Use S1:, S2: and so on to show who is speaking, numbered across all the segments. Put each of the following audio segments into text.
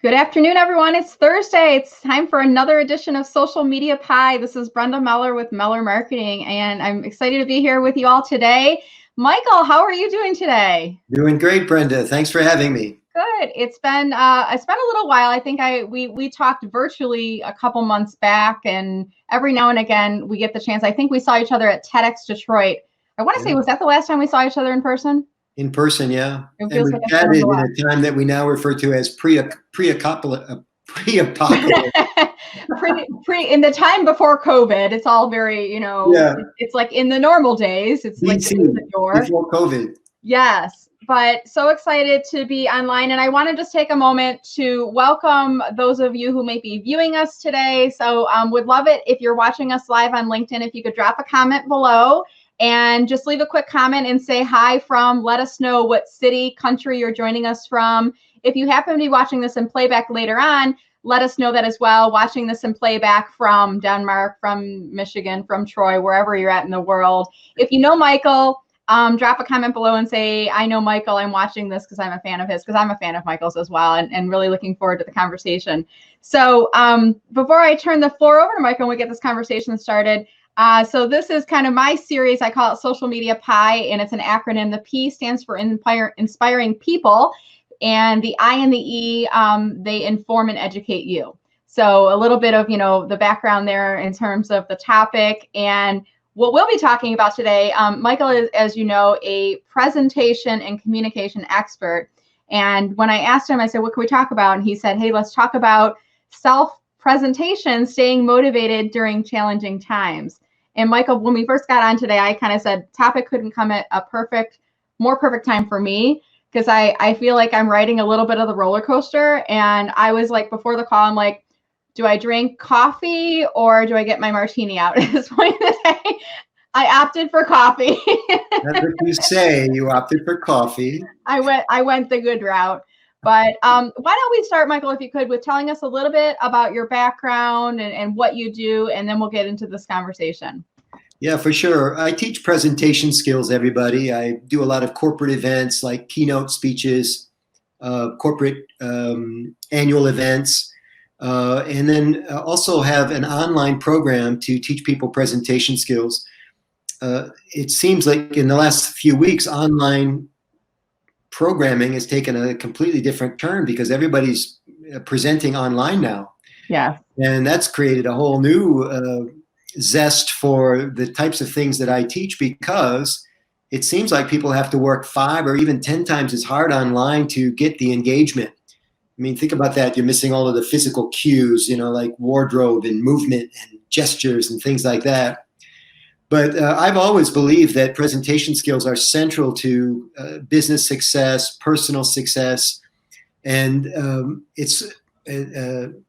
S1: Good afternoon, everyone. It's Thursday. It's time for another edition of Social Media Pie. This is Brenda Meller with Meller Marketing, and I'm excited to be here with you all today. Michael, how are you doing today?
S2: Doing great, Brenda. Thanks for having me.
S1: Good. It's been a little while. I think we talked virtually a couple months back, and every now and again we get the chance. I think we saw each other at TEDx Detroit. I want to say, was that the last time we saw each other in person?
S2: In person, yeah.
S1: It
S2: And
S1: feels
S2: we
S1: like it's
S2: chatted
S1: been a
S2: in
S1: while.
S2: a time that we now refer to as pre-apocalypse.
S1: In the time before COVID, it's all very,
S2: Yeah,
S1: it's like in the normal days, it's like
S2: BC,
S1: the door.
S2: before COVID.
S1: Yes, but so excited to be online. And I want to just take a moment to welcome those of you who may be viewing us today. So would love it if you're watching us live on LinkedIn, if you could drop a comment below and just leave a quick comment and say hi from, let us know what city, country you're joining us from. If you happen to be watching this in playback later on, let us know that as well. Watching this in playback from Denmark, from Michigan, from Troy, wherever you're at in the world. If you know Michael, drop a comment below and say, I know Michael, I'm watching this because I'm a fan of his, because I'm a fan of Michael's as well, and really looking forward to the conversation. So before I turn the floor over to Michael and we get this conversation started, so this is kind of my series. I call it Social Media Pie, and it's an acronym. The P stands for inspiring people, and the I and the E, they inform and educate you. So a little bit of, the background there in terms of the topic and what we'll be talking about today. Michael is, as you know, a presentation and communication expert. And when I asked him, I said, what can we talk about? And he said, hey, let's talk about self-presentation, staying motivated during challenging times. And Michael, when we first got on today, I kind of said topic couldn't come at a more perfect time for me, because I feel like I'm riding a little bit of the roller coaster. And I was like, before the call, I'm like, do I drink coffee or do I get my martini out at this point in the day? I opted for coffee.
S2: That's what you say. You opted for coffee.
S1: I went the good route. But why don't we start, Michael, if you could, with telling us a little bit about your background and what you do, and then we'll get into this conversation.
S2: Yeah, for sure. I teach presentation skills, everybody. I do a lot of corporate events like keynote speeches, corporate annual events, and then also have an online program to teach people presentation skills. It seems like in the last few weeks, online programming has taken a completely different turn because everybody's presenting online now.
S1: Yeah.
S2: And that's created a whole new zest for the types of things that I teach, because it seems like people have to work 5 or even 10 times as hard online to get the engagement. I mean, think about that. You're missing all of the physical cues, like wardrobe and movement and gestures and things like that. But I've always believed that presentation skills are central to business success, personal success. And it's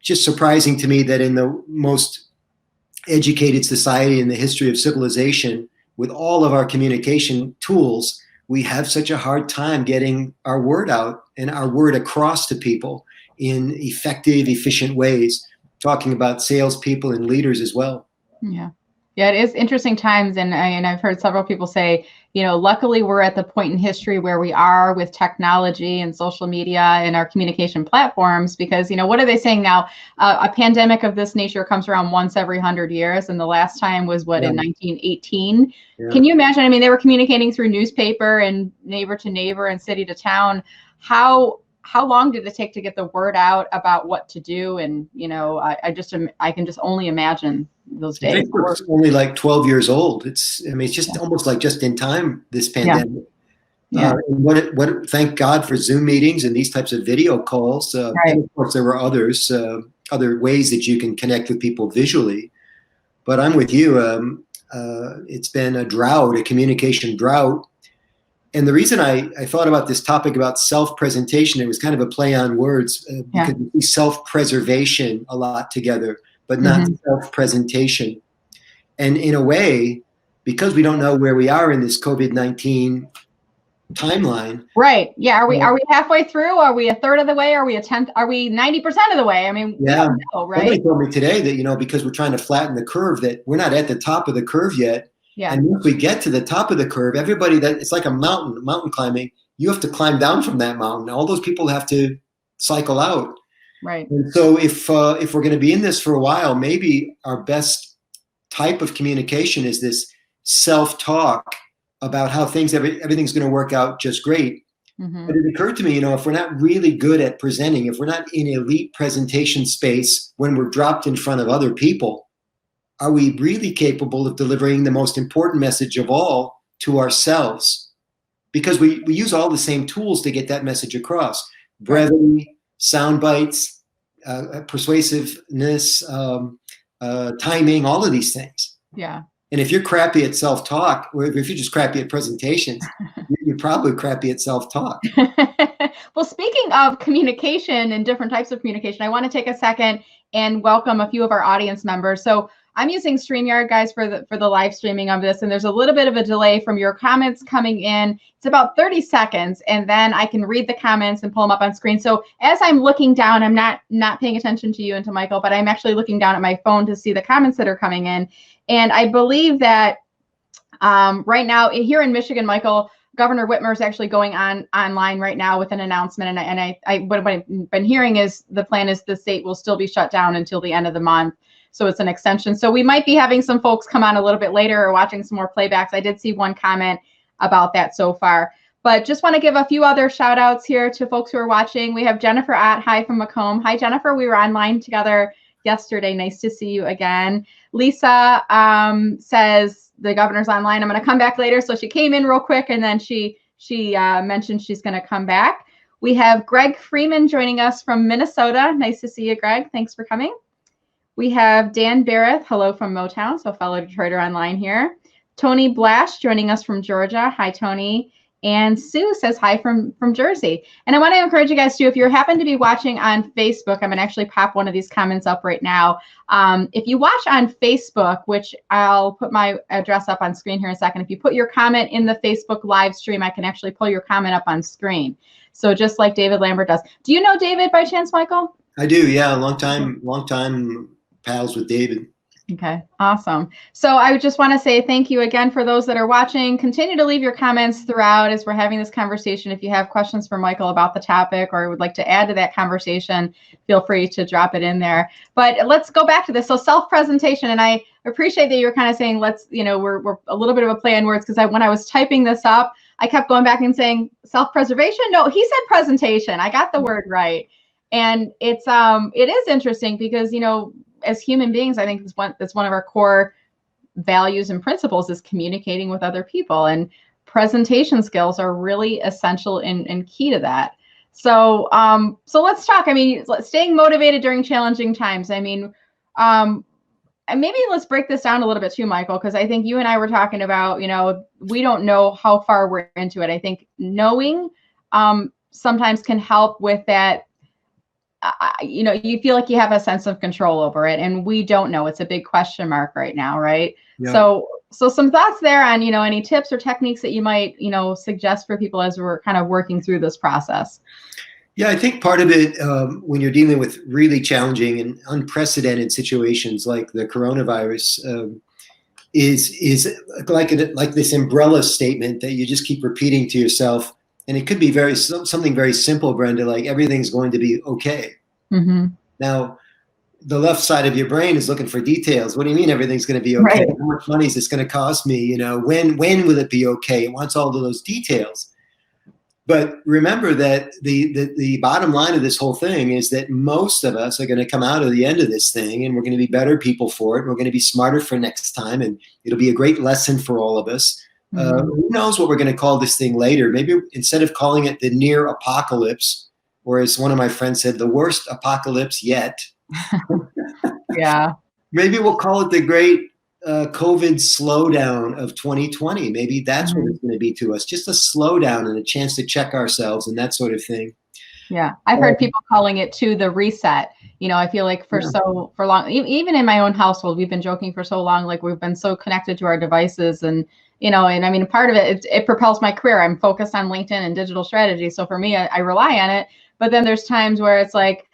S2: just surprising to me that in the most educated society in the history of civilization, with all of our communication tools, we have such a hard time getting our word out and our word across to people in effective, efficient ways, talking about salespeople and leaders as well.
S1: Yeah. Yeah, it is interesting times. And I've heard several people say, luckily we're at the point in history where we are with technology and social media and our communication platforms, because, what are they saying now? A pandemic of this nature comes around once every 100 years. And the last time was in 1918. Yeah. Can you imagine? I mean, they were communicating through newspaper and neighbor to neighbor and city to town. How long did it take to get the word out about what to do? And, I can just only imagine those days.
S2: I think we're only like 12 years old. It's just almost like just in time, this pandemic.
S1: Yeah.
S2: Thank God for Zoom meetings and these types of video calls. Right. And of course, there were other ways that you can connect with people visually. But I'm with you. It's been a communication drought. And the reason I thought about this topic about self-presentation, it was kind of a play on words, because we see self-preservation a lot together, but not self-presentation. And in a way, because we don't know where we are in this COVID-19 timeline.
S1: Right. Yeah. Are we halfway through? Are we a third of the way? Are we 90% of the way? I mean, we don't know, right?
S2: Somebody told me today that, because we're trying to flatten the curve, that we're not at the top of the curve yet.
S1: Yeah.
S2: And once we get to the top of the curve, it's like a mountain climbing. You have to climb down from that mountain. All those people have to cycle out.
S1: Right.
S2: And so if we're going to be in this for a while, maybe our best type of communication is this self-talk about how everything's going to work out just great.
S1: Mm-hmm.
S2: But it occurred to me, if we're not really good at presenting, if we're not in elite presentation space when we're dropped in front of other people, are we really capable of delivering the most important message of all to ourselves? Because we use all the same tools to get that message across. Brevity, sound bites, persuasiveness, timing, all of these things.
S1: Yeah.
S2: And if you're crappy at self-talk, or if you're just crappy at presentations, you're probably crappy at self-talk.
S1: Well, speaking of communication and different types of communication, I want to take a second and welcome a few of our audience members. So I'm using StreamYard, guys, for the live streaming of this, and there's a little bit of a delay from your comments coming in. It's about 30 seconds, and then I can read the comments and pull them up on screen. So as I'm looking down, I'm not paying attention to you and to Michael, but I'm actually looking down at my phone to see the comments that are coming in. And I believe that right now here in Michigan, Michael, Governor Whitmer is actually going online right now with an announcement. And what I've been hearing is the plan is the state will still be shut down until the end of the month. So it's an extension. So we might be having some folks come on a little bit later or watching some more playbacks. I did see one comment about that so far. But just want to give a few other shout outs here to folks who are watching. We have Jennifer Ott. Hi from Macomb. Hi, Jennifer. We were online together yesterday. Nice to see you again. Lisa says the governor's online. I'm going to come back later. So she came in real quick, and then she mentioned she's going to come back. We have Greg Freeman joining us from Minnesota. Nice to see you, Greg. Thanks for coming. We have Dan Barrett. Hello from Motown. So fellow Detroiter online here. Tony Blash joining us from Georgia. Hi, Tony. And Sue says hi from Jersey. And I want to encourage you guys too, if you happen to be watching on Facebook, I'm going to actually pop one of these comments up right now. If you watch on Facebook, which I'll put my address up on screen here in a second, if you put your comment in the Facebook live stream, I can actually pull your comment up on screen. So just like David Lambert does. Do you know David by chance, Michael?
S2: I do, yeah. Long time pals with David.
S1: Okay, awesome. So I would just want to say thank you again for those that are watching. Continue to leave your comments throughout as we're having this conversation. If you have questions for Michael about the topic or would like to add to that conversation, feel free to drop it in there. But let's go back to this. So self-presentation, and I appreciate that you're kind of saying we're a little bit of a play on words, because when I was typing this up, I kept going back and saying self-preservation. No, he said presentation. I got the word right. And it is interesting because, as human beings, I think that's one of our core values and principles is communicating with other people, and presentation skills are really essential and key to that. So, so let's talk. Staying motivated during challenging times. And maybe let's break this down a little bit too, Michael, because I think you and I were talking about, we don't know how far we're into it. I think knowing sometimes can help with that. You feel like you have a sense of control over it, and we don't know. It's a big question mark right now, right? Yeah. So some thoughts there on, any tips or techniques that you might, suggest for people as we're kind of working through this process.
S2: Yeah, I think part of it, when you're dealing with really challenging and unprecedented situations like the coronavirus, is like this umbrella statement that you just keep repeating to yourself. And it could be something very simple, Brenda, like everything's going to be okay.
S1: Mm-hmm.
S2: Now, the left side of your brain is looking for details. What do you mean everything's going to be okay? Right. How much money is this going to cost me? When will it be okay? It wants all of those details. But remember that the bottom line of this whole thing is that most of us are going to come out of the end of this thing, and we're going to be better people for it. We're going to be smarter for next time, and it'll be a great lesson for all of us. Who knows what we're going to call this thing later? Maybe instead of calling it the near apocalypse, or as one of my friends said, the worst apocalypse yet.
S1: Yeah.
S2: Maybe we'll call it the great COVID slowdown of 2020. Maybe that's what it's going to be to us. Just a slowdown and a chance to check ourselves and that sort of thing.
S1: Yeah. I've heard people calling it too the reset. I feel like for long, even in my own household, we've been joking for so long, like we've been so connected to our devices, and part of it propels my career. I'm focused on LinkedIn and digital strategy. So for me, I rely on it. But then there's times where it's like,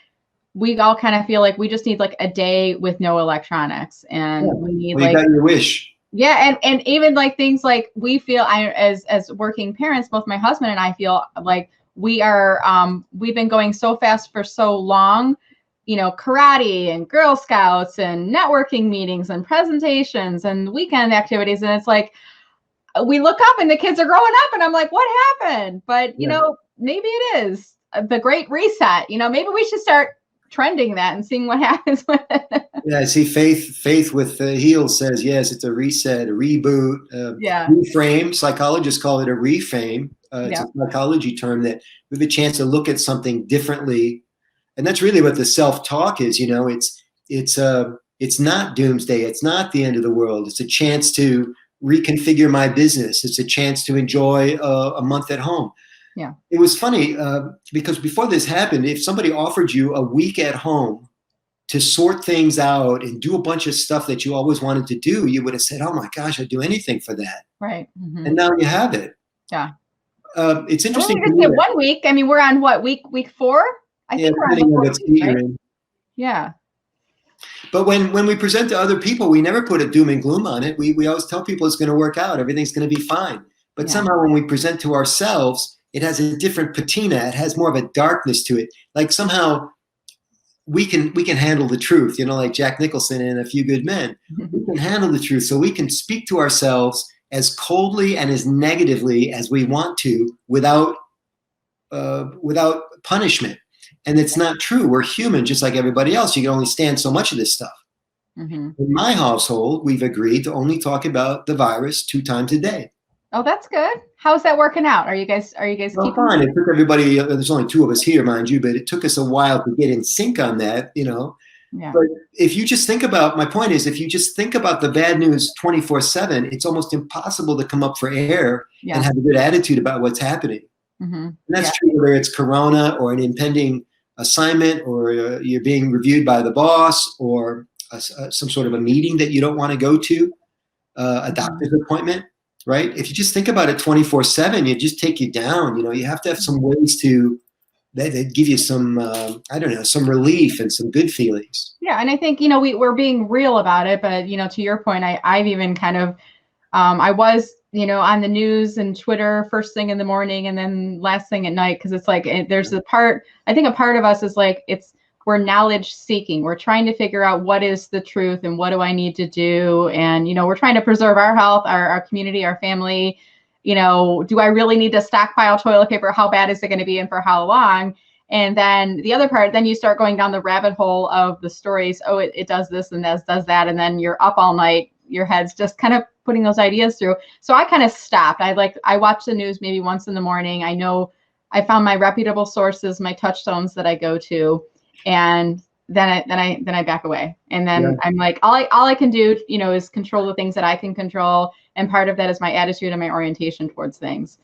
S1: we all kind of feel like we just need like a day with no electronics, and we need
S2: you got your wish.
S1: Yeah. And even like things like we feel, as working parents, both my husband and I feel like we are, we've been going so fast for so long karate and Girl Scouts and networking meetings and presentations and weekend activities. And it's like, we look up and the kids are growing up and I'm like, what happened? But, maybe it is the great reset. Maybe we should start trending that and seeing what happens with it.
S2: Yeah, I see Faith with heels says, yes, it's a reset, a reboot, reframe. Psychologists call it a reframe. It's a psychology term that we have a chance to look at something differently. And that's really what the self-talk is. It's not doomsday. It's not the end of the world. It's a chance to reconfigure my business. It's a chance to enjoy a month at home.
S1: Yeah.
S2: It was funny because before this happened, if somebody offered you a week at home to sort things out and do a bunch of stuff that you always wanted to do, you would have said, oh my gosh, I'd do anything for that.
S1: Right. Mm-hmm.
S2: And now you have it.
S1: Yeah.
S2: It's interesting.
S1: Well, we 1 week. I mean, we're on what, week 4? I think we're on the 4th week, right? Yeah.
S2: But when we present to other people, we never put a doom and gloom on it. We always tell people it's going to work out. Everything's going to be fine. But somehow when we present to ourselves, it has a different patina. It has more of a darkness to it. Like somehow we can handle the truth, like Jack Nicholson in A Few Good Men. We can handle the truth. So we can speak to ourselves as coldly and as negatively as we want to without punishment. And it's not true. We're human just like everybody else. You can only stand so much of this stuff. Mm-hmm. In my household, we've agreed to only talk about the virus 2 times a day.
S1: Oh, that's good. How's that working out? Are you guys
S2: well, fine. It took everybody, there's only 2 of us here, mind you, but it took us a while to get in sync on that, Yeah. But if you just think about, my point is, if you just think about the bad news 24/7, it's almost impossible to come up for air and have a good attitude about what's happening. Mm-hmm. And that's true whether it's Corona or an impending assignment or you're being reviewed by the boss or some sort of a meeting that you don't want to go to, a doctor's appointment. Right? If you just think about it 24/7, it just take you down. You have to have some ways that give you some, some relief and some good feelings.
S1: Yeah. And I think, we're being real about it, but, to your point, I've even kind of, I was, on the news and Twitter first thing in the morning and then last thing at night. Cause it's like, there's a part of us is like, we're knowledge seeking. We're trying to figure out what is the truth and what do I need to do? And, we're trying to preserve our health, our community, our family. Do I really need to stockpile toilet paper? How bad is it going to be and for how long? And then the other part, then you start going down the rabbit hole of the stories. Oh, it does this and does that. And then you're up all night, your head's just kind of putting those ideas through. So I kind of stopped. I watch the news maybe once in the morning. I know I found my reputable sources, my touchstones that I go to. And then I back away. And then I'm like, all I can do, is control the things that I can control. And part of that is my attitude and my orientation towards things.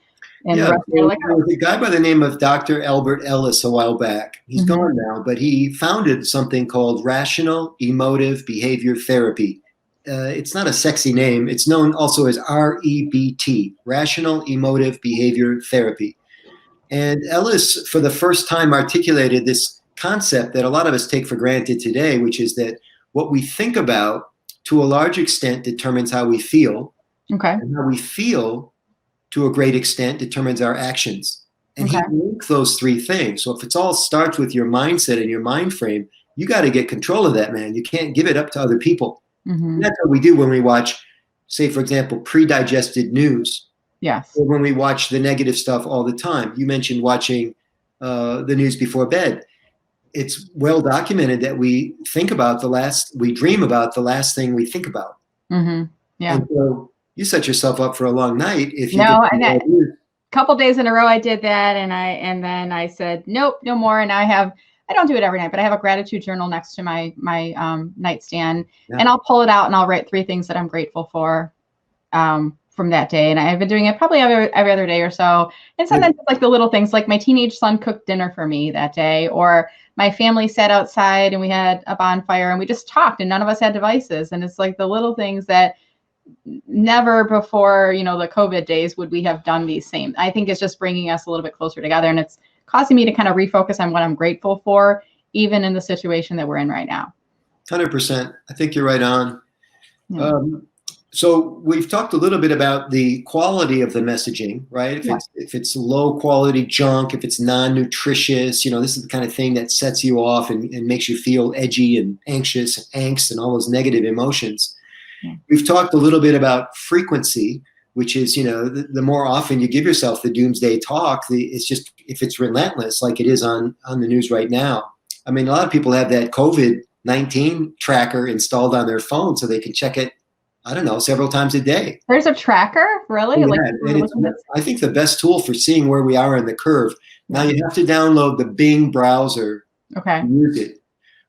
S1: And
S2: there was a guy by the name of Dr. Albert Ellis a while back. He's gone now, but he founded something called Rational Emotive Behavior Therapy. It's not a sexy name. It's known also as REBT, Rational Emotive Behavior Therapy. And Ellis, for the first time, articulated this concept that a lot of us take for granted today, which is that what we think about to a large extent determines how we feel. Okay. And how we feel to a great extent determines our actions. And he links those 3 things. So if it all starts with your mindset and your mind frame, you got to get control of that, man. You can't give it up to other people. Mm-hmm. And that's what we do when we watch, say, for example, pre-digested news. Yes. Or when we watch the negative stuff all the time. You mentioned watching the news before bed. It's well documented that we dream about the last thing we think about. Mm-hmm. Yeah. And so you set yourself up for a long night if you.
S1: No, and a couple days in a row I did that, and then I said nope, no more. And I don't do it every night, but I have a gratitude journal next to my nightstand, and I'll pull it out and I'll write 3 things that I'm grateful for from that day. And I've been doing it probably every other day or so. And sometimes it's like the little things, like my teenage son cooked dinner for me that day, or my family sat outside and we had a bonfire and we just talked and none of us had devices. And it's like the little things that never before, the COVID days would we have done these same. I think it's just bringing us a little bit closer together, and it's causing me to kind of refocus on what I'm grateful for, even in the situation that we're in right now.
S2: 100%. I think you're right on. Yeah. So we've talked a little bit about the quality of the messaging, right?
S1: Yeah.
S2: If it's low quality junk, if it's non-nutritious, this is the kind of thing that sets you off and makes you feel edgy and anxious, angst, and all those negative emotions.
S1: Yeah.
S2: We've talked a little bit about frequency, which is, the more often you give yourself the doomsday talk, it's just, if it's relentless, like it is on the news right now. I mean, a lot of people have that COVID-19 tracker installed on their phone so they can check it, I don't know, several times a day.
S1: There's a tracker, really?
S2: Yeah,
S1: Like,
S2: and I think the best tool for seeing where we are in the curve. Now you have to download the Bing browser
S1: okay.
S2: to use it,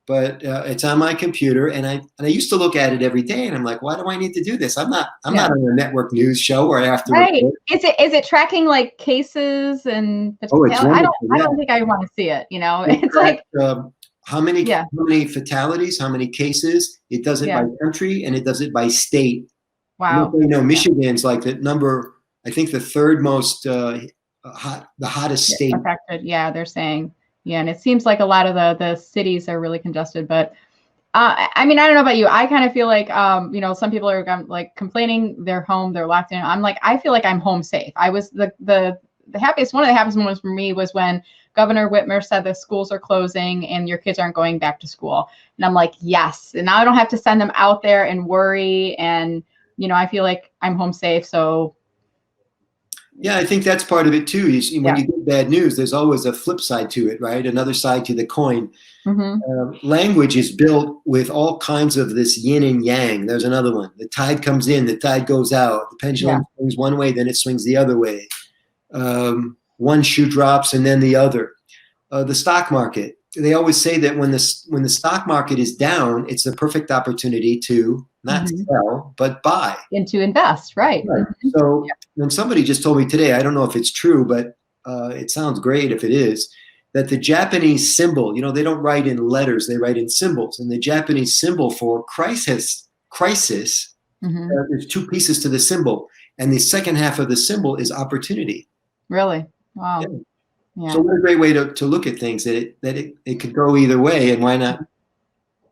S2: but it's on my computer, and I used to look at it every day, and I'm like, why do I need to do this? I'm not on a network news show where I have to.
S1: Right? Is it tracking like cases and?
S2: Oh, it's wonderful.
S1: I don't think I want to see it. It's like.
S2: How many fatalities, how many cases? It does it by country, and it does it by state.
S1: Wow.
S2: Michigan's like the number, I think the third most the hottest state.
S1: Affected. Yeah, they're saying. Yeah, and it seems like a lot of the cities are really congested. But I mean, I don't know about you. I kind of feel like some people are like complaining they're home, they're locked in. I'm like, I feel like I'm home safe. I was the happiest, one of the happiest moments for me was when Governor Whitmer said the schools are closing and your kids aren't going back to school. And I'm like, yes. And now I don't have to send them out there and worry. And, I feel like I'm home safe. So.
S2: Yeah, I think that's part of it too. When you get bad news, there's always a flip side to it, right? Another side to the coin.
S1: Mm-hmm.
S2: Language is built with all kinds of this yin and yang. There's another one. The tide comes in, the tide goes out. The pendulum swings one way, then it swings the other way. One shoe drops and then the other. The stock market. They always say that when the stock market is down, it's the perfect opportunity to not sell, but buy.
S1: And to invest, right.
S2: So when somebody just told me today, I don't know if it's true, but it sounds great if it is, that the Japanese symbol, they don't write in letters, they write in symbols. And the Japanese symbol for crisis, there's two pieces to the symbol. And the second half of the symbol is opportunity.
S1: Really? Wow.
S2: Yeah. So what a great way to look at things, that it could go either way, and why not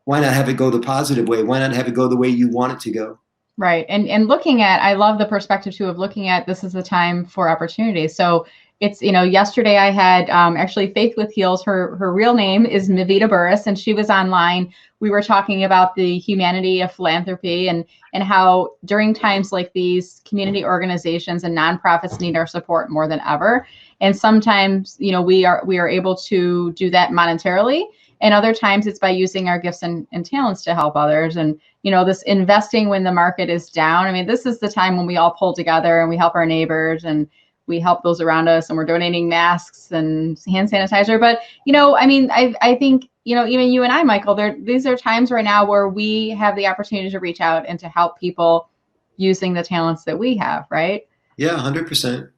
S2: have it go the positive way? Why not have it go the way you want it to go?
S1: Right. And looking at, I love the perspective too of looking at this is the time for opportunity. So it's, yesterday I had actually Faith with Heels, her real name is Mavita Burris, and she was online. We were talking about the humanity of philanthropy and how during times like these, community organizations and nonprofits need our support more than ever. And sometimes, we are able to do that monetarily. And other times it's by using our gifts and talents to help others. And, this investing when the market is down. I mean, this is the time when we all pull together and we help our neighbors and we help those around us, and we're donating masks and hand sanitizer. But, I think, even you and I, Michael, these are times right now where we have the opportunity to reach out and to help people using the talents that we have, right?
S2: Yeah, 100%.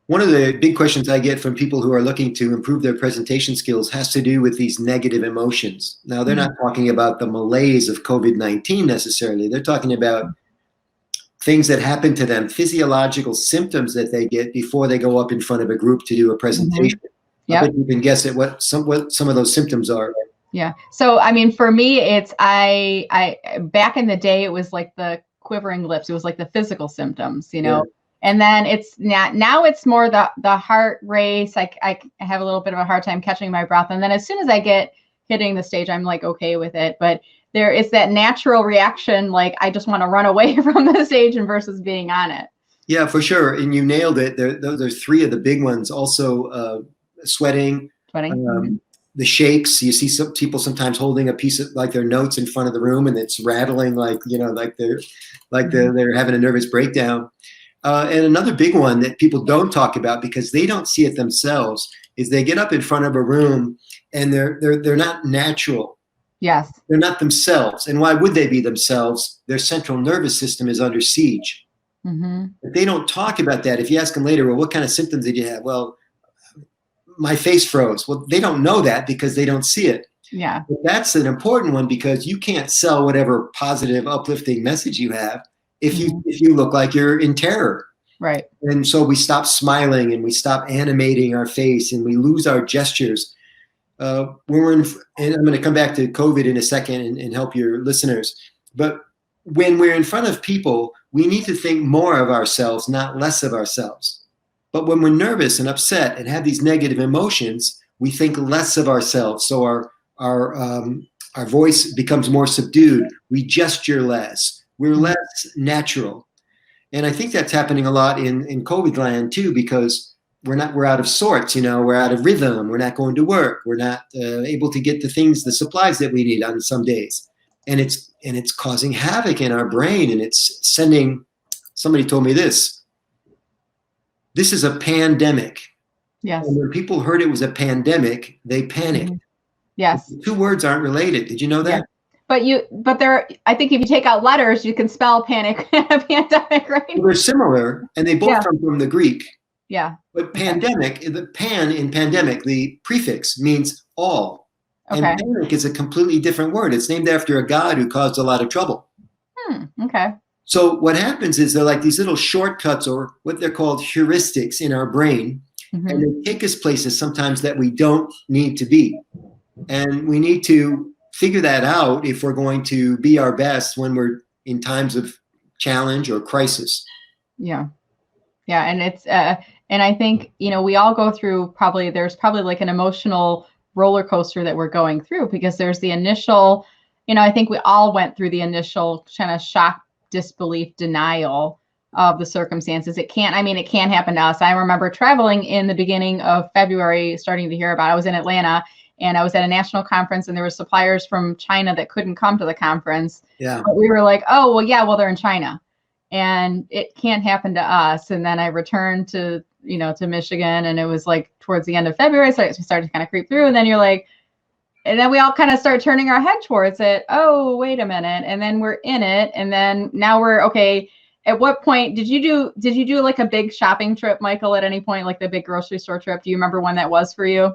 S2: One of the big questions I get from people who are looking to improve their presentation skills has to do with these negative emotions. Now, they're not talking about the malaise of COVID-19 necessarily. They're talking about things that happen to them, physiological symptoms that they get before they go up in front of a group to do a presentation. I bet you can guess at what some of those symptoms are.
S1: Yeah. So, for me, it's I back in the day, it was like the quivering lips. It was like the physical symptoms,
S2: Yeah.
S1: And then it's now it's more the heart race. I have a little bit of a hard time catching my breath. And then as soon as I get hitting the stage, I'm like, okay with it. But there is that natural reaction. Like, I just want to run away from the stage and versus being on it.
S2: Yeah, for sure. And you nailed it. There's three of the big ones. Also, sweating. The shakes. You see some people sometimes holding a piece of like their notes in front of the room and it's rattling like they're having a nervous breakdown. And another big one that people don't talk about because they don't see it themselves is they get up in front of a room and they're not natural.
S1: Yes.
S2: They're not themselves. And why would they be themselves? Their central nervous system is under siege. But they don't talk about that. If you ask them later, well, what kind of symptoms did you have? Well, my face froze. Well, they don't know that because they don't see it.
S1: Yeah.
S2: But that's an important one because you can't sell whatever positive, uplifting message you have if you look like you're in terror.
S1: Right.
S2: And so we stop smiling and we stop animating our face and we lose our gestures. When we're and I'm going to come back to COVID in a second and help your listeners. But when we're in front of people, we need to think more of ourselves, not less of ourselves. But when we're nervous and upset and have these negative emotions, we think less of ourselves. So our voice becomes more subdued. We gesture less. We're less natural. And I think that's happening a lot in COVID land too, because we're out of sorts, we're out of rhythm. We're not going to work. We're not able to get the supplies that we need on some days. And it's causing havoc in our brain, and it's sending, somebody told me this is a pandemic.
S1: Yes.
S2: And when people heard it was a pandemic, they panicked.
S1: Yes.
S2: The two words aren't related. Did you know that?
S1: Yeah. But I think if you take out letters, you can spell panic pandemic, right?
S2: Well, they're similar, and they both come from the Greek.
S1: Yeah.
S2: But pandemic, the pan in pandemic, the prefix means all.
S1: Okay.
S2: And panic is a completely different word. It's named after a god who caused a lot of trouble.
S1: Okay.
S2: So what happens is they're like these little shortcuts, or what they're called heuristics, in our brain. And they take us places sometimes that we don't need to be. And we need to figure that out if we're going to be our best when we're in times of challenge or crisis.
S1: Yeah. Yeah. And it's, and I think, we all go through there's probably like an emotional roller coaster that we're going through, because there's the initial, I think we all went through the initial kind of shock, disbelief, denial of the circumstances. It can't happen to us. I remember traveling in the beginning of February, starting to hear about it. I was in Atlanta, and I was at a national conference, and there were suppliers from China that couldn't come to the conference.
S2: Yeah.
S1: But we were like, oh, well, yeah, well, they're in China, and it can't happen to us. And then I returned to Michigan, and it was like towards the end of February, so it started to kind of creep through. And then you're like, and then we all kind of start turning our head towards it. Oh, wait a minute. And then we're in it. And then now we're okay. At what point did you do like a big shopping trip, Michael, at any point, like the big grocery store trip? Do you remember when that was for you?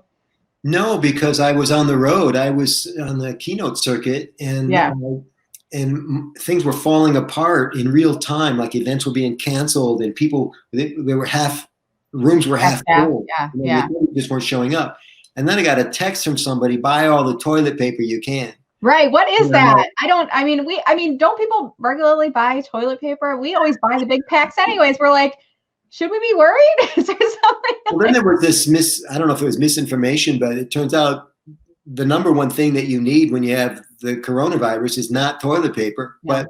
S2: No, because I was on the road. I was on the keynote circuit, and things were falling apart in real time. Like events were being canceled, and rooms were half full.
S1: Yeah.
S2: Just weren't showing up. And then I got a text from somebody: buy all the toilet paper you can.
S1: Right. What is that? Don't people regularly buy toilet paper? We always buy the big packs anyways. We're like, should we be worried? Is there something?
S2: Well, then there was this I don't know if it was misinformation, but it turns out the number one thing that you need when you have the coronavirus is not toilet paper. Yeah. But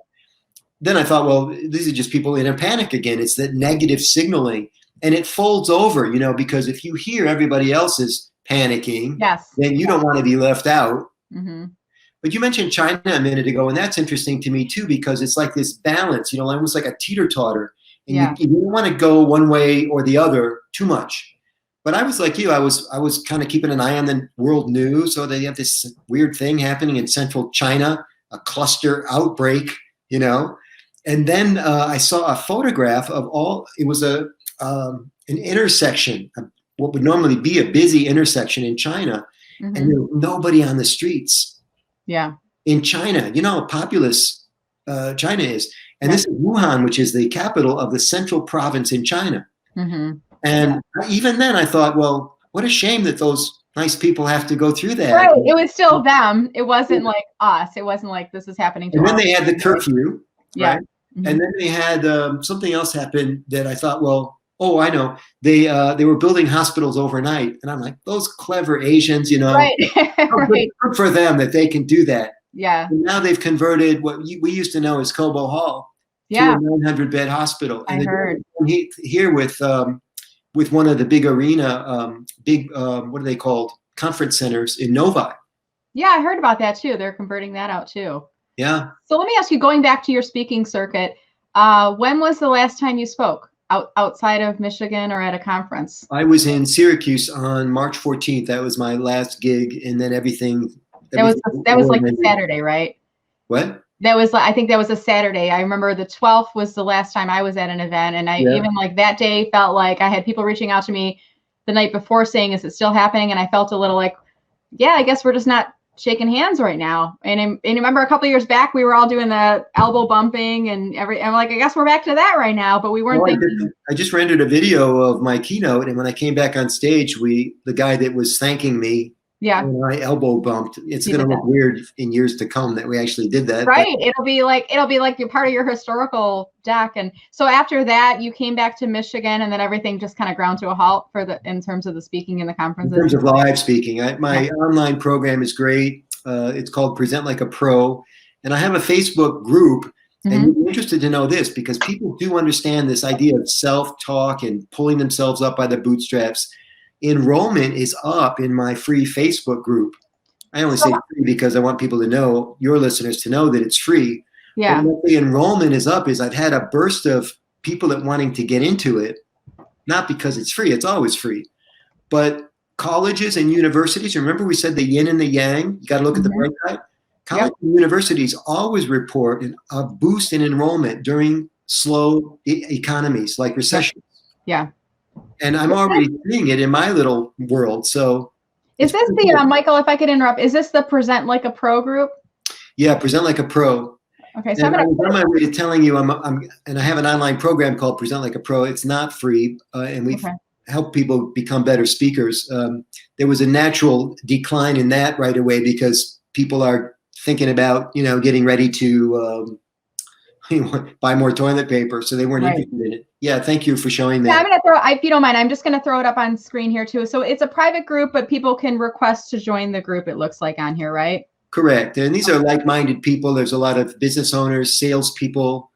S2: then I thought, well, these are just people in a panic again. It's that negative signaling, and it folds over, because if you hear everybody else is panicking, then you don't want to be left out. Mm-hmm. But you mentioned China a minute ago, and that's interesting to me too, because it's like this balance, almost like a teeter-totter. And you don't want to go one way or the other too much. But I was like you, I was kind of keeping an eye on the world news. So they have this weird thing happening in central China, a cluster outbreak, And then I saw a photograph of it was an intersection, what would normally be a busy intersection in China, and there was nobody on the streets. Yeah. In China, how populous China is. And this is Wuhan, which is the capital of the central province in China. Mm-hmm. And even then I thought, well, what a shame that those nice people have to go through that.
S1: Right. It was still them. It wasn't like us. It wasn't like this is happening to us.
S2: And then they had the curfew.
S1: Yeah.
S2: Right? Mm-hmm. And then they had something else happen that I thought, well, oh, I know. They were building hospitals overnight. And I'm like, those clever Asians,
S1: Right.
S2: Right. Good for them that they can do that.
S1: Yeah.
S2: And now they've converted what we used to know as Cobo Hall to a 900-bed hospital. And
S1: I heard.
S2: Here with one of the big arena, what are they called? Conference centers in Novi.
S1: Yeah, I heard about that too. They're converting that out too.
S2: Yeah.
S1: So let me ask you, going back to your speaking circuit, when was the last time you spoke outside of Michigan or at a conference?
S2: I was in Syracuse on March 14th. That was my last gig, and then everything.
S1: That was like a Saturday, right?
S2: What?
S1: I think that was a Saturday. I remember the 12th was the last time I was at an event. And even like that day felt like I had people reaching out to me the night before saying, is it still happening? And I felt a little like, yeah, I guess we're just not shaking hands right now. And remember a couple of years back, we were all doing the elbow bumping and I'm like, I guess we're back to that right now, but we weren't thinking.
S2: I just rendered a video of my keynote. And when I came back on stage, the guy that was thanking me
S1: Yeah.
S2: when I elbow bumped. It's
S1: You
S2: going
S1: did
S2: to look
S1: that.
S2: weird in years to come that we actually did that. But
S1: Right. It'll be like you're part of your historical deck. And so after that, you came back to Michigan, and then everything just kind of ground to a halt in terms of the speaking and the
S2: in
S1: conferences.
S2: terms of live speaking,
S1: Yeah.
S2: my online program is great. It's called Present Like a Pro. And I have a Facebook group. And
S1: Mm-hmm.
S2: you'd be interested to know this because people do understand this idea of self-talk and pulling themselves up by the bootstraps. Enrollment is up in my free Facebook group. I only
S1: So
S2: say free because I want people to know, your listeners to know that it's free. But
S1: yeah.
S2: what the enrollment is up is I've had a burst of people that wanting to get into it, not because it's free, it's always free. But colleges and universities, remember we said the yin and the yang, you got to look at the
S1: Mm-hmm.
S2: bright side.
S1: Yep.
S2: College and universities always report a boost in enrollment during slow economies like recession.
S1: Yeah.
S2: And I'm already seeing it in my little world. So
S1: Is
S2: it's
S1: this
S2: pretty
S1: the
S2: cool.
S1: Michael, if I could interrupt, is this the Present Like a Pro group?
S2: Yeah, Present Like a Pro.
S1: Okay, so
S2: And
S1: I'm
S2: I
S1: gonna
S2: was on my way to telling you, and I have an online program called Present Like a Pro. It's not free, and we've
S1: okay.
S2: helped people become better speakers. There was a natural decline in that right away because people are thinking about, getting ready to buy more toilet paper, so they weren't
S1: Right.
S2: interested in it. Yeah, thank you for showing
S1: Yeah,
S2: that.
S1: I'm gonna throw, if you don't mind, I'm just gonna throw it up on screen here too. So it's a private group, but people can request to join the group, it looks like on here, right?
S2: Correct. And these are like-minded people. There's a lot of business owners, salespeople,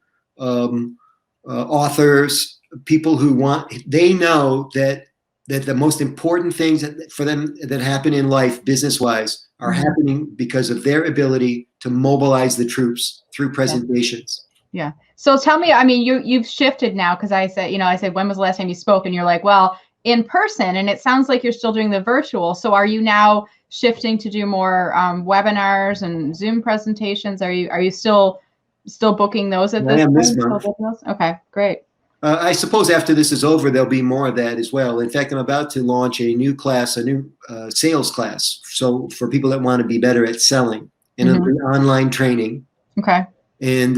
S2: authors, people who they know that the most important things for them that happen in life, business-wise, are
S1: Mhm.
S2: happening because of their ability to mobilize the troops through presentations.
S1: Yeah. So tell me, I mean, you've shifted now because I said, when was the last time you spoke? And you're like, well, in person, and it sounds like you're still doing the virtual. So are you now shifting to do more webinars and Zoom presentations? Are you still booking those at
S2: I
S1: this
S2: am this
S1: point? Still
S2: month.
S1: booking those? Okay, great.
S2: I suppose after this is over, there'll be more of that as well. In fact, I'm about to launch a new class, a new sales class. So for people that want to be better at selling, and it'll be online training.
S1: Okay.
S2: And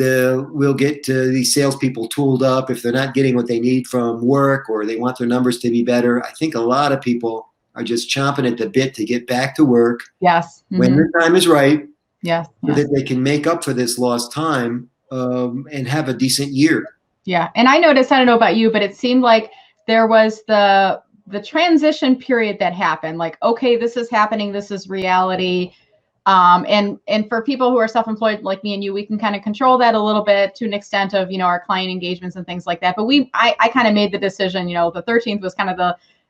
S2: we'll get these salespeople tooled up if they're not getting what they need from work or they want their numbers to be better. I think a lot of people are just chomping at the bit to get back to work.
S1: Yes.
S2: When the time is right.
S1: Yes.
S2: So that they can make up for this lost time and have a decent year.
S1: Yeah. And I noticed, I don't know about you, but it seemed like there was the transition period that happened. Like, okay, this is happening. This is reality. And for people who are self-employed like me and you, we can kind of control that a little bit to an extent of, our client engagements and things like that. But I kind of made the decision, the 13th was kind of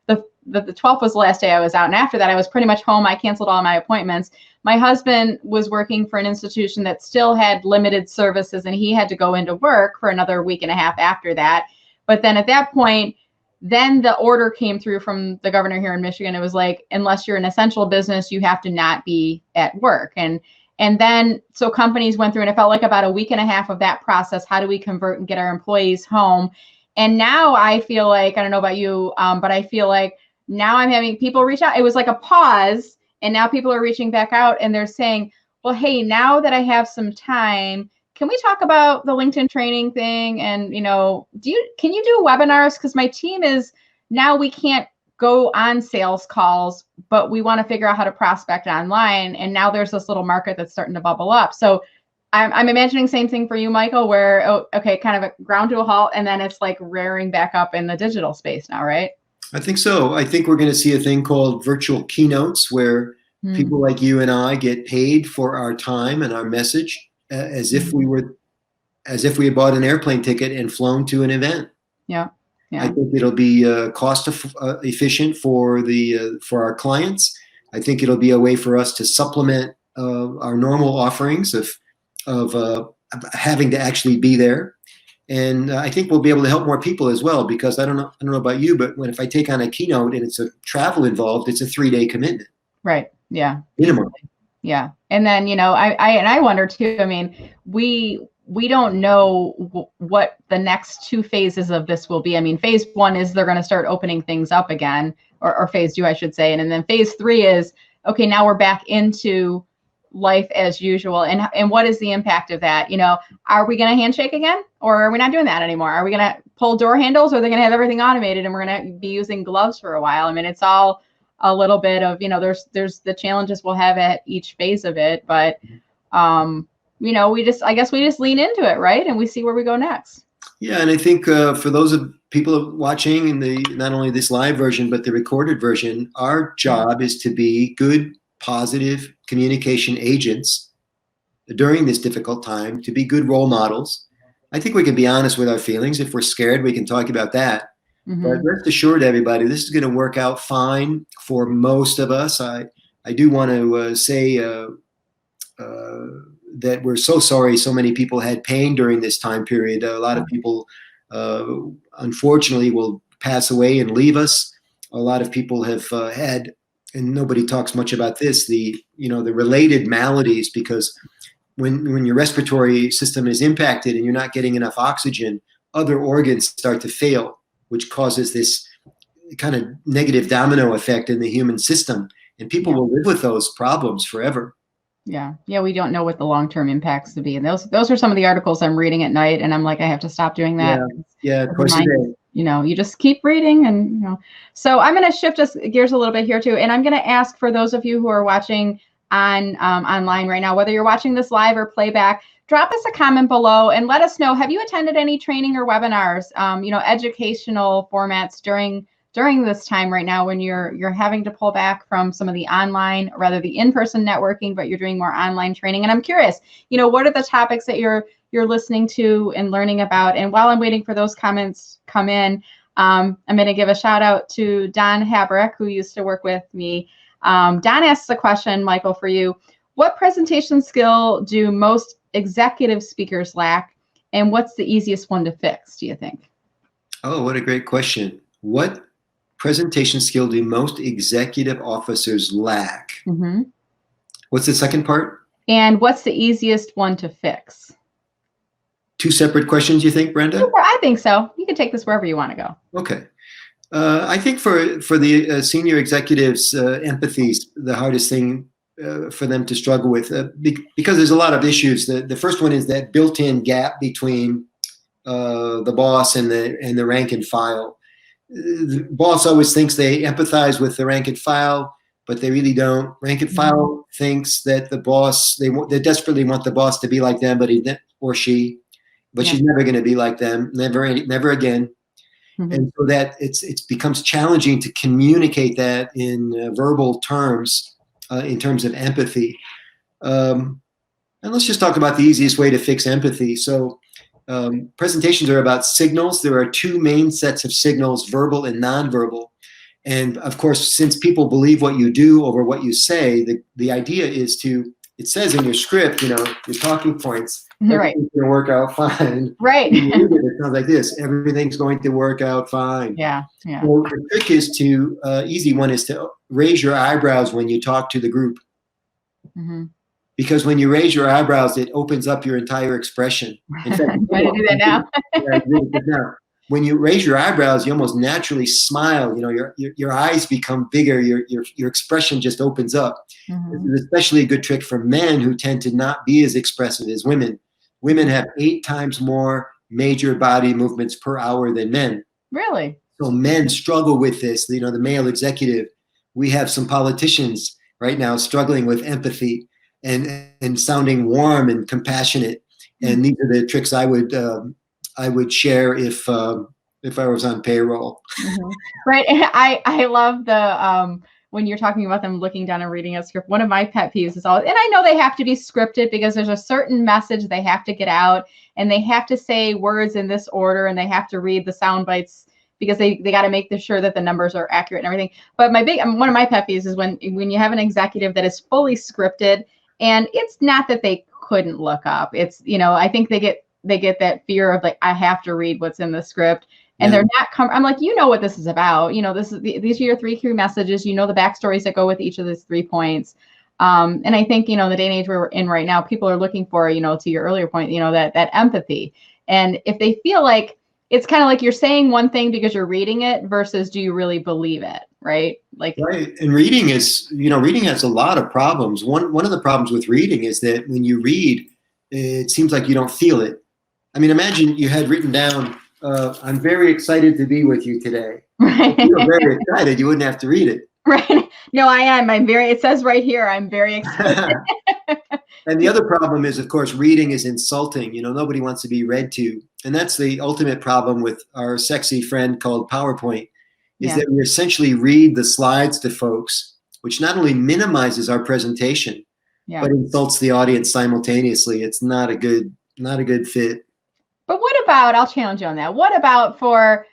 S1: the 12th was the last day I was out. And after that, I was pretty much home. I canceled all my appointments. My husband was working for an institution that still had limited services, and he had to go into work for another week and a half after that. But then at that point, then the order came through from the governor here in Michigan. It was like, unless you're an essential business, you have to not be at work. And then, so companies went through, and it felt like about a week and a half of that process. How do we convert and get our employees home? And now I feel like, I don't know about you, but I feel like now I'm having people reach out. It was like a pause, and now people are reaching back out and they're saying, well, hey, now that I have some time, can we talk about the LinkedIn training thing? And, can you do webinars? Because my team is, now we can't go on sales calls, but we want to figure out how to prospect online. And now there's this little market that's starting to bubble up. So I'm imagining same thing for you, Michael, where, kind of a ground to a halt, and then it's like rearing back up in the digital space now, right?
S2: I think so. I think we're going to see a thing called virtual keynotes where people like you and I get paid for our time and our message as if we had bought an airplane ticket and flown to an event.
S1: Yeah.
S2: I think it'll be cost efficient for our clients. I think it'll be a way for us to supplement our normal offerings of having to actually be there. And I think we'll be able to help more people as well, because I don't know about you, but if I take on a keynote and it's a travel involved, it's a 3-day commitment.
S1: Right. Yeah.
S2: Minimum.
S1: Yeah. And then, I wonder too, I mean, we don't know what the next 2 phases of this will be. I mean, phase 1 is they're going to start opening things up again, or phase 2, I should say. And then phase 3 is, okay, now we're back into life as usual. And what is the impact of that? Are we going to handshake again, or are we not doing that anymore? Are we going to pull door handles, or are they going to have everything automated and we're going to be using gloves for a while? I mean, it's all a little bit of, there's the challenges we'll have at each phase of it, but I guess we just lean into it, right? And we see where we go next.
S2: Yeah, and I think for those of people watching in the not only this live version but the recorded version, our job is to be good, positive communication agents during this difficult time, to be good role models. I think we can be honest with our feelings. If we're scared, we can talk about that. But rest assured, everybody, this is going to work out fine for most of us. I do want to say that we're so sorry so many people had pain during this time period. A lot of people, unfortunately, will pass away and leave us. A lot of people have had, and nobody talks much about this, the related maladies, because when your respiratory system is impacted and you're not getting enough oxygen, other organs start to fail, which causes this kind of negative domino effect in the human system. And people will live with those problems forever.
S1: Yeah. We don't know what the long-term impacts to be. And those are some of the articles I'm reading at night. And I'm like, I have to stop doing that.
S2: Yeah, twice a day.
S1: You just keep reading and, So I'm going to shift us gears a little bit here too. And I'm going to ask for those of you who are watching on online right now, whether you're watching this live or playback, drop us a comment below and let us know, have you attended any training or webinars, educational formats during this time right now when you're having to pull back from some of the online, rather the in-person networking, but you're doing more online training. And I'm curious, what are the topics that you're listening to and learning about? And while I'm waiting for those comments come in, I'm going to give a shout out to Don Habrick, who used to work with me. Don asks a question, Michael, for you. What presentation skill do most executive speakers lack? And what's the easiest one to fix, do you think?
S2: Oh, what a great question. What presentation skill do most executive officers lack? What's the second part?
S1: And what's the easiest one to fix?
S2: Two separate questions, you think, Brenda?
S1: I think so. You can take this wherever you want to go.
S2: Okay. I think for the senior executives, empathy is the hardest thing for them to struggle with because there's a lot of issues. The first one is that built-in gap between the boss and the rank and file. The boss always thinks they empathize with the rank and file, but they really don't. Rank and file thinks that the boss, they desperately want the boss to be like them, but she's never going to be like them, never again. And so that it becomes challenging to communicate that in verbal terms, in terms of empathy. And let's just talk about the easiest way to fix empathy. So presentations are about signals. There are two main sets of signals, verbal and nonverbal. And of course, since people believe what you do over what you say, the idea is it says in your script, your talking points, everything's going to work out fine.
S1: Right.
S2: It sounds like this, everything's going to work out fine.
S1: Yeah.
S2: Well, the trick is easy one is to raise your eyebrows when you talk to the group. Because when you raise your eyebrows, it opens up your entire expression. In fact,
S1: I'm going to do that now.
S2: When you raise your eyebrows, you almost naturally smile. Your eyes become bigger. Your expression just opens up. This is especially a good trick for men who tend to not be as expressive as women. Women have 8 times more major body movements per hour than men.
S1: Really?
S2: So men struggle with this. The male executive. We have some politicians right now struggling with empathy and sounding warm and compassionate. And these are the tricks I would share if I was on payroll.
S1: Right. And I love the when you're talking about them looking down and reading a script. One of my pet peeves is and I know they have to be scripted because there's a certain message they have to get out and they have to say words in this order and they have to read the sound bites because they got to make sure that the numbers are accurate and everything. But one of my pet peeves is when you have an executive that is fully scripted, and it's not that they couldn't look up. It's, I think they get that fear of like, I have to read what's in the script, and they're not I'm like, what this is about. These are your 3 key messages. The backstories that go with each of these 3 points. And I think, the day and age we're in right now, people are looking for, to your earlier point, that empathy. And if they feel like it's kind of like you're saying one thing because you're reading it versus do you really believe it? Right.
S2: Right. And reading reading has a lot of problems. One of the problems with reading is that when you read, it seems like you don't feel it. I mean, imagine you had written down, I'm very excited to be with you today.
S1: Right.
S2: If you were very excited, you wouldn't have to read it.
S1: Right. No, I am. It says right here, I'm very excited.
S2: And the other problem is, of course, reading is insulting. Nobody wants to be read to. And that's the ultimate problem with our sexy friend called PowerPoint, is
S1: Yeah.
S2: that we essentially read the slides to folks, which not only minimizes our presentation,
S1: Yeah.
S2: but insults the audience simultaneously. It's not a good fit.
S1: But what about, I'll challenge you on that. What about for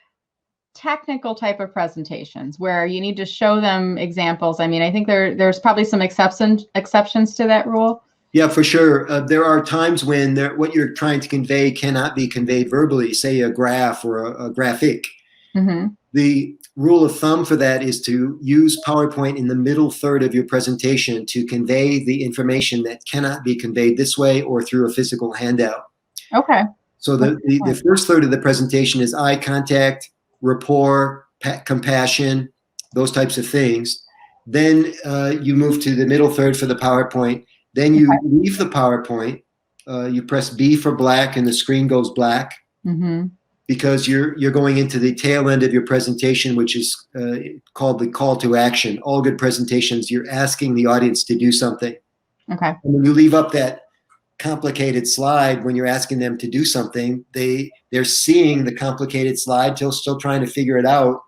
S1: technical type of presentations where you need to show them examples? I mean, I think there's probably some exceptions to that rule.
S2: Yeah, for sure. There are times when what you're trying to convey cannot be conveyed verbally, say a graph or a graphic.
S1: Mm-hmm.
S2: The rule of thumb for that is to use PowerPoint in the middle third of your presentation to convey the information that cannot be conveyed this way or through a physical handout.
S1: Okay.
S2: So the first third of the presentation is eye contact, rapport, compassion, those types of things. Then you move to the middle third for the PowerPoint. Then you leave the PowerPoint. You press B for black and the screen goes black.
S1: Mm-hmm.
S2: Because you're going into the tail end of your presentation, which is called the call to action. All good presentations, you're asking the audience to do something.
S1: Okay.
S2: And when you leave up that complicated slide, when you're asking them to do something, they're seeing the complicated slide, still trying to figure it out,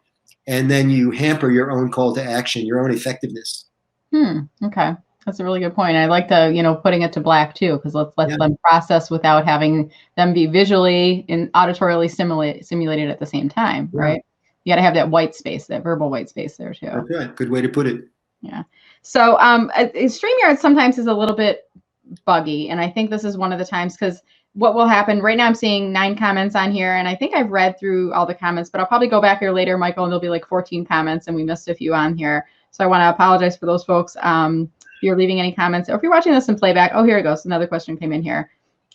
S2: and then you hamper your own call to action, your own effectiveness.
S1: Okay. That's a really good point. I like the, putting it to black too, because let's let them process without having them be visually and auditorily simulated at the same time, right? You got to have that white space, that verbal white space there too.
S2: That's right. Good way to put it.
S1: Yeah. So StreamYard sometimes is a little bit buggy, and I think this is one of the times, because what will happen right now, I'm seeing 9 comments on here, and I think I've read through all the comments, but I'll probably go back here later, Michael, and there'll be like 14 comments, and we missed a few on here. So I want to apologize for those folks. If you're leaving any comments, or if you're watching this in playback, oh, here it goes. Another question came in here.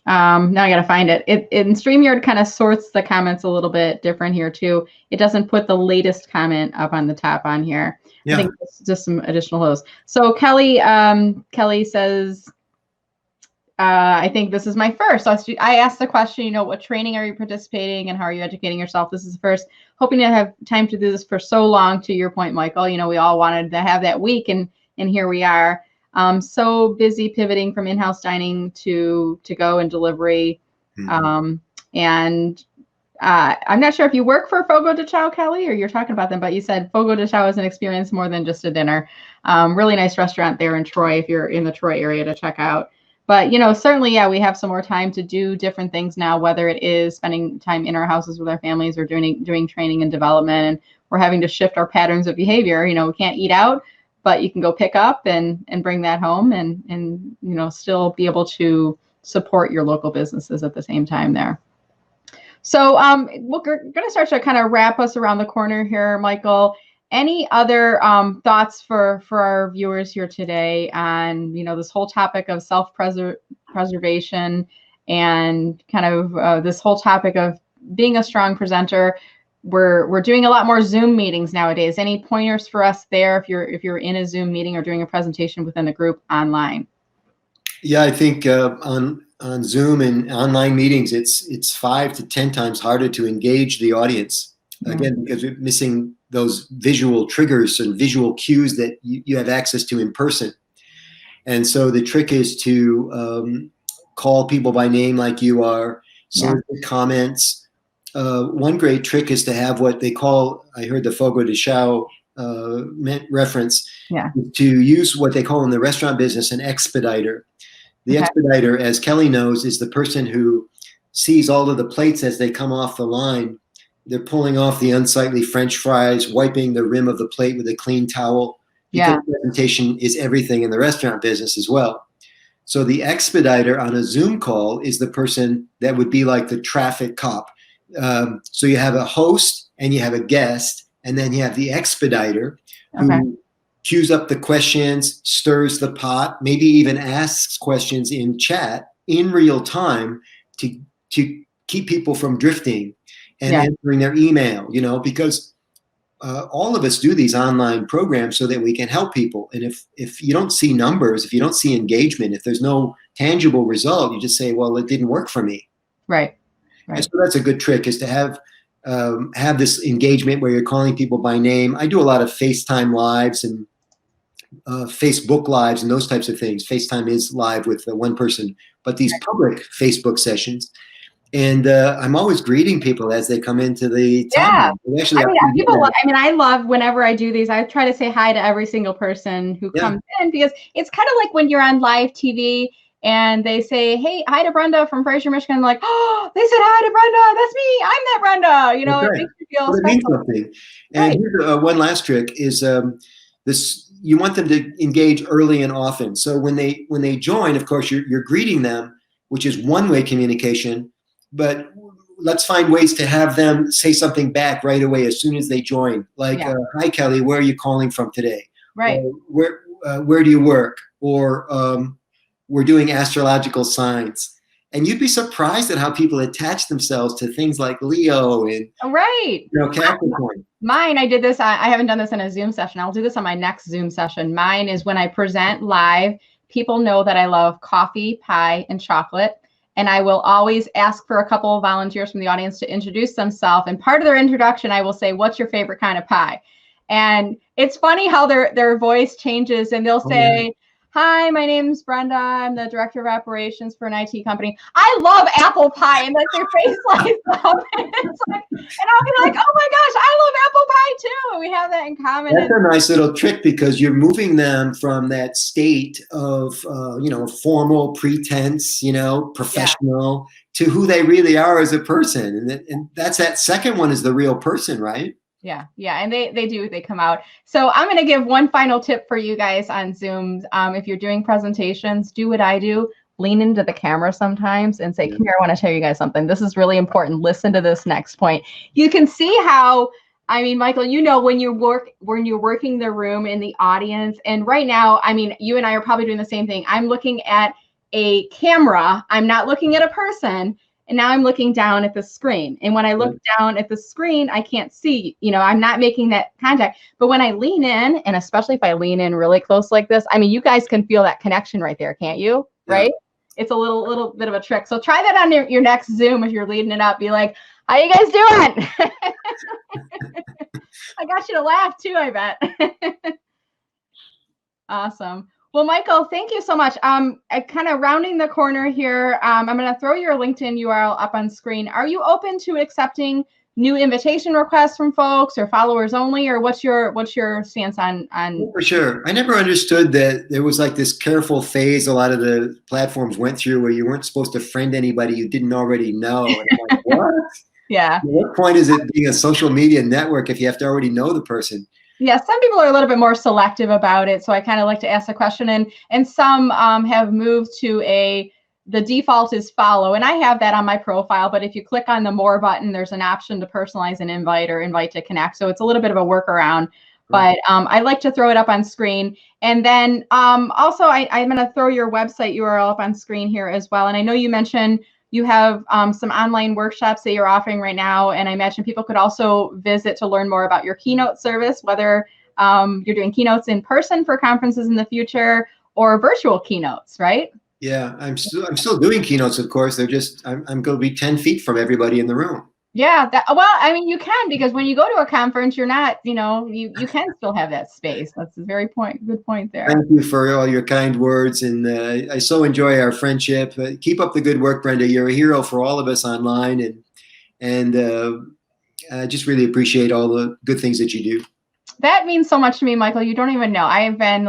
S1: Now I got to find it. In StreamYard kind of sorts the comments a little bit different here too. It doesn't put the latest comment up on the top on here. Yeah. I think it's just some additional hosts. So Kelly says, I think this is my first. So I asked the question, what training are you participating and how are you educating yourself? This is the first. Hoping to have time to do this for so long, to your point, Michael. We all wanted to have that week, and here we are. So busy pivoting from in-house dining to go and delivery. Mm-hmm. And I'm not sure if you work for Fogo de Chao, Kelly, or you're talking about them, but you said Fogo de Chao is an experience more than just a dinner. Really nice restaurant there in Troy, if you're in the Troy area, to check out. But, certainly, we have some more time to do different things now, whether it is spending time in our houses with our families or doing training and development. And we're having to shift our patterns of behavior. We can't eat out, but you can go pick up and bring that home and still be able to support your local businesses at the same time there. So we're going to start to kind of wrap us around the corner here, Michael. Any other thoughts for our viewers here today on, this whole topic of self-preservation and kind of this whole topic of being a strong presenter? We're doing a lot more Zoom meetings nowadays. Any pointers for us there if you're in a Zoom meeting or doing a presentation within a group online? Yeah,
S2: I think on Zoom and online meetings, it's 5 to 10 times harder to engage the audience. Again, because we're missing those visual triggers and visual cues that you have access to in person. And so the trick is to call people by name like you are, solicit comments. One great trick is to have what they call, I heard the Fogo de Chao reference, to use what they call in the restaurant business an expediter. The expediter, as Kelly knows, is the person who sees all of the plates as they come off the line. They're pulling off the unsightly French fries, wiping the rim of the plate with a clean towel. Because presentation is everything in the restaurant business as well. So the expediter on a Zoom call is the person that would be like the traffic cop. So you have a host and you have a guest, and then you have the expediter who queues up the questions, stirs the pot, maybe even asks questions in chat in real time to keep people from drifting and answering their email, because all of us do these online programs so that we can help people. And if you don't see numbers, if you don't see engagement, if there's no tangible result, you just say, well, it didn't work for me.
S1: Right.
S2: And so that's a good trick, is to have have this engagement where you're calling people by name. I do a lot of FaceTime lives and Facebook lives and those types of things. FaceTime is live with one person, but these public Facebook sessions. And I'm always greeting people as they come into the
S1: Yeah.
S2: town. Actually,
S1: I love whenever I do these, I try to say hi to every single person who comes in, because it's kind of like when you're on live TV and they say, hey, hi to Brenda from Fraser, Michigan. I'm like, oh, they said hi to Brenda. That's me. I'm that Brenda. You know, it makes you feel special. It means
S2: something. And here's one last trick is this. You want them to engage early and often. So when they join, of course, you're greeting them, which is one-way communication. But let's find ways to have them say something back right away as soon as they join. Like, hi, Kelly, where are you calling from today?
S1: Right.
S2: Or, where do you work? Or we're doing astrological signs. And you'd be surprised at how people attach themselves to things like Leo and Capricorn.
S1: Mine, I did this. I haven't done this in a Zoom session. I'll do this on my next Zoom session. Mine is when I present live, people know that I love coffee, pie, and chocolate. And I will always ask for a couple of volunteers from the audience to introduce themselves. And part of their introduction, I will say, what's your favorite kind of pie? And it's funny how their voice changes, and they'll say, hi, my name's Brenda. I'm the director of operations for an IT company. I love apple pie. And then their face lights up. And I'll be like, oh my gosh, I love apple pie too. And we have that in common.
S2: That's a nice little trick, because you're moving them from that state of, formal pretense, professional, to who they really are as a person. And that's that second one is the real person, right?
S1: Yeah. And they come out. So I'm going to give one final tip for you guys on Zoom. If you're doing presentations, do what I do. Lean into the camera sometimes and say, come here, I want to tell you guys something. This is really important. Listen to this next point. You can see how, Michael, when you're working the room in the audience, and right now, you and I are probably doing the same thing. I'm looking at a camera. I'm not looking at a person. And now I'm looking down at the screen. And when I look down at the screen, I can't see, I'm not making that contact. But when I lean in, and especially if I lean in really close like this, you guys can feel that connection right there, can't you? Yeah. Right? It's a little bit of a trick. So try that on your next Zoom if you're leading it up. Be like, how you guys doing? I got you to laugh too, I bet. Awesome. Well, Michael, thank you so much. Kind of rounding the corner here, I'm going to throw your LinkedIn URL up on screen. Are you open to accepting new invitation requests from folks, or followers only, or what's your stance on?
S2: For sure. I never understood that there was like this careful phase a lot of the platforms went through where you weren't supposed to friend anybody you didn't already know. And I'm like, what?
S1: Yeah.
S2: At what point is it being a social media network if you have to already know the person?
S1: Yeah, some people are a little bit more selective about it. So I kind of like to ask the question, and some have moved to the default is follow. And I have that on my profile, but if you click on the more button, there's an option to personalize an invite or invite to connect. So it's a little bit of a workaround, but I like to throw it up on screen. And then also I'm going to throw your website URL up on screen here as well. And I know you mentioned you have some online workshops that you're offering right now, and I imagine people could also visit to learn more about your keynote service, whether you're doing keynotes in person for conferences in the future or virtual keynotes, right?
S2: Yeah, I'm still doing keynotes, of course. They're just I'm going to be 10 feet from everybody in the room.
S1: Yeah, you can, because when you go to a conference, you're not, you can still have that space. That's a good point there.
S2: Thank you for all your kind words, and I so enjoy our friendship. Keep up the good work, Brenda. You're a hero for all of us online, and I just really appreciate all the good things that you do.
S1: That means so much to me, Michael. You don't even know. I have been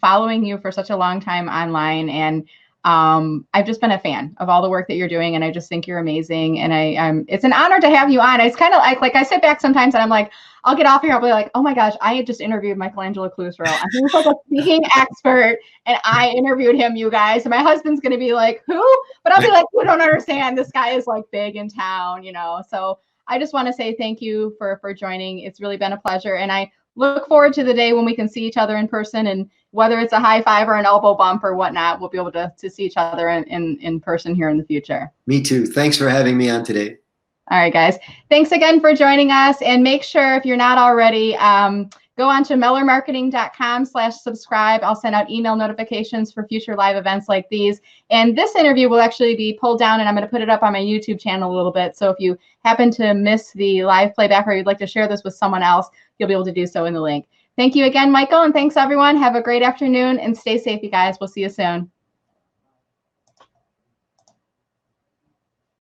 S1: following you for such a long time online, and I've just been a fan of all the work that you're doing, and I just think you're amazing. And it's an honor to have you on. It's kind of like I sit back sometimes and I'm like, I'll get off here. I'll be like, oh my gosh, I had just interviewed Michelangelo Clusero. He was like a speaking expert, and I interviewed him, you guys. And my husband's going to be like, who? But I'll be like, you don't understand. This guy is like big in town, So I just want to say thank you for joining. It's really been a pleasure. And I look forward to the day when we can see each other in person, and whether it's a high five or an elbow bump or whatnot, we'll be able to see each other in person here in the future.
S2: Me too. Thanks for having me on today.
S1: All right, guys. Thanks again for joining us. And make sure, if you're not already, go Go on to mellermarketing.com/subscribe. I'll send out email notifications for future live events like these. And this interview will actually be pulled down, and I'm going to put it up on my YouTube channel a little bit. So if you happen to miss the live playback or you'd like to share this with someone else, you'll be able to do so in the link. Thank you again, Michael, and thanks everyone. Have a great afternoon and stay safe, you guys. We'll see you soon.